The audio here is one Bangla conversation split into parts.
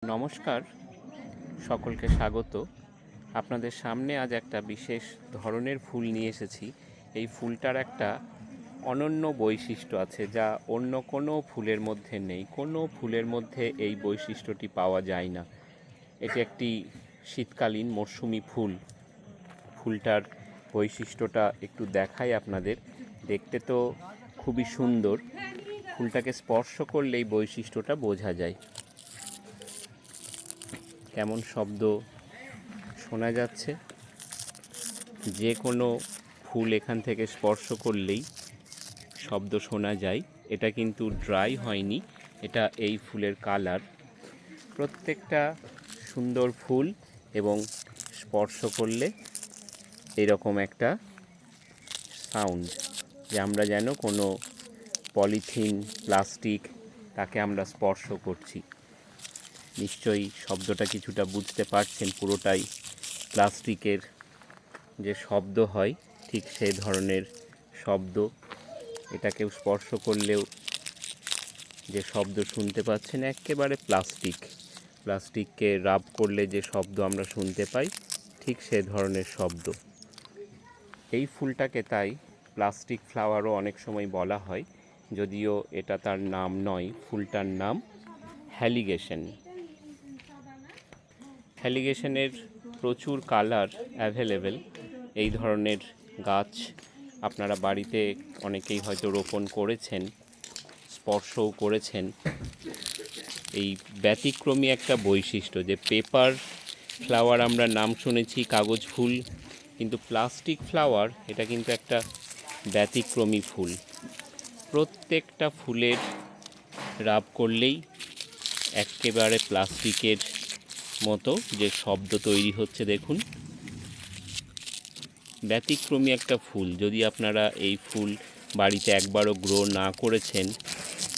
নমস্কার, সকলকে স্বাগত। আপনাদের সামনে আজ একটা বিশেষ ধরনের ফুল নিয়ে এসেছি। এই ফুলটার একটা অনন্য বৈশিষ্ট্য আছে, যা অন্য কোনো ফুলের মধ্যে নেই। কোনো ফুলের মধ্যে এই বৈশিষ্ট্যটি পাওয়া যায় না। এটি একটি শীতকালীন মরশুমি ফুল। ফুলটার বৈশিষ্ট্যটা একটু দেখাই আপনাদের। দেখতে তো খুবই সুন্দর, ফুলটাকে স্পর্শ করলে এই বৈশিষ্ট্যটা বোঝা যায়। কেমন শব্দ শোনা যাচ্ছে, যে কোনো ফুল এখান থেকে স্পর্শ করলেই শব্দ শোনা যায়। এটা কিন্তু ড্রাই হয়নি, এটা এই ফুলের কালার। প্রত্যেকটা সুন্দর ফুল এবং স্পর্শ করলে এরকম একটা সাউন্ড, যে আমরা যেন কোনো পলিথিন, প্লাস্টিক তাকে আমরা স্পর্শ করছি। নিশ্চয়ই শব্দটা কিছুটা বুঝতে পারছেন, পুরোটাই প্লাস্টিকের যে শব্দ হয় ঠিক সেই ধরনের শব্দ। এটাকেও স্পর্শ করলেও যে শব্দ শুনতে পাচ্ছেন একেবারে প্লাস্টিককে রাব করলে যে শব্দ আমরা শুনতে পাই ঠিক সে ধরনের শব্দ। এই ফুলটাকে তাই প্লাস্টিক ফ্লাওয়ারও অনেক সময় বলা হয়, যদিও এটা তার নাম নয়। ফুলটার নাম হ্যালিগেশন। হ্যালিগেশনের প্রচুর কালার অ্যাভেলেবেল। এই ধরনের গাছ আপনারা বাড়িতে অনেকেই হয়তো রোপণ করেছেন, স্পর্শও করেছেন। এই ব্যতিক্রমী একটা বৈশিষ্ট্য, যে পেপার ফ্লাওয়ার আমরা নাম শুনেছি, কাগজ ফুল, কিন্তু প্লাস্টিক ফ্লাওয়ার এটা কিন্তু একটা ব্যতিক্রমী ফুল। প্রত্যেকটা ফুলের রাব করলেই একেবারে প্লাস্টিকের মতো যে শব্দ তৈরি হচ্ছে, দেখুন। ব্যতিক্রমী একটা ফুল। যদি আপনারা এই ফুল বাড়িতে একবারও গ্রো না করেছেন,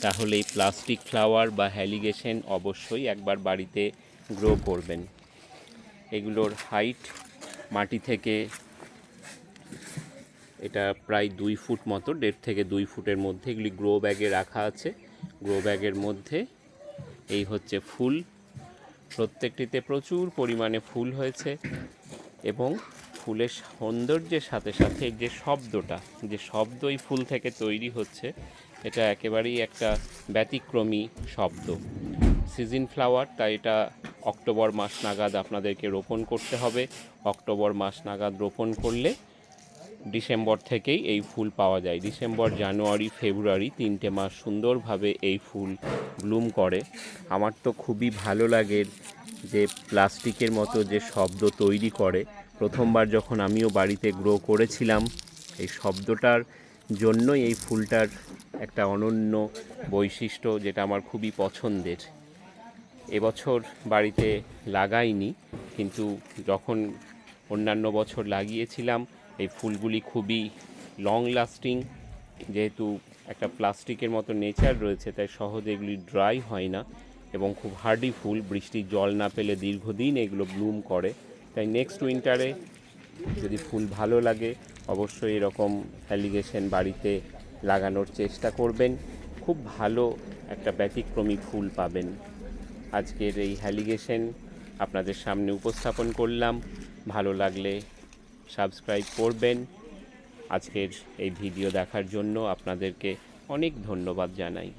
তাহলে এই প্লাস্টিক ফ্লাওয়ার বা হ্যালিগেশন অবশ্যই একবার বাড়িতে গ্রো করবেন। এগুলোর হাইট মাটি থেকে এটা প্রায় 2 ফুট মতো, 1.5 থেকে 2 ফুটের মধ্যে। এগুলি গ্রো ব্যাগে রাখা আছে। গ্রো ব্যাগের মধ্যে এই হচ্ছে ফুল। প্রত্যেকটিতে প্রচুর পরিমাণে ফুল হয়েছে, এবং ফুলের সৌন্দর্যের সাথে সাথে যে শব্দটা, যে শব্দ এই ফুল থেকে তৈরি হচ্ছে, এটা একেবারেই একটা ব্যতিক্রমী শব্দ। সিজন ফ্লাওয়ার, তাই এটা অক্টোবর মাস নাগাদ আপনাদেরকে রোপণ করতে হবে। অক্টোবর মাস নাগাদ রোপণ করলে ডিসেম্বর থেকেই এই ফুল পাওয়া যায়। ডিসেম্বর, জানুয়ারি, ফেব্রুয়ারি 3টে মাস সুন্দরভাবে এই ফুল ব্লুম করে। আমার তো খুবই ভালো লাগে যে প্লাস্টিকের মতো যে শব্দ তৈরি করে। প্রথমবার যখন আমিও বাড়িতে গ্রো করেছিলাম, এই শব্দটার জন্যই এই ফুলটার একটা অনন্য বৈশিষ্ট্য, যেটা আমার খুবই পছন্দের। এবছর বাড়িতে লাগাইনি, কিন্তু যখন অন্যান্য বছর লাগিয়েছিলাম, এই ফুলগুলি খুবই লং লাস্টিং। যেহেতু একটা প্লাস্টিকের মতো নেচার রয়েছে, তাই সহজে এগুলি ড্রাই হয় না, এবং খুব হার্ডি ফুল। বৃষ্টির জল না পেলে দীর্ঘদিন এগুলো ব্লুম করে। তাই নেক্সট উইন্টারে যদি ফুল ভালো লাগে, অবশ্যই এরকম হ্যালিগেশন বাড়িতে লাগানোর চেষ্টা করবেন। খুব ভালো একটা ব্যতিক্রমী ফুল পাবেন। আজকের এই হ্যালিগেশন আপনাদের সামনে উপস্থাপন করলাম। ভালো লাগলে সাবস্ক্রাইব করবেন। আজকের এই ভিডিও দেখার জন্য আপনাদেরকে অনেক ধন্যবাদ জানাই।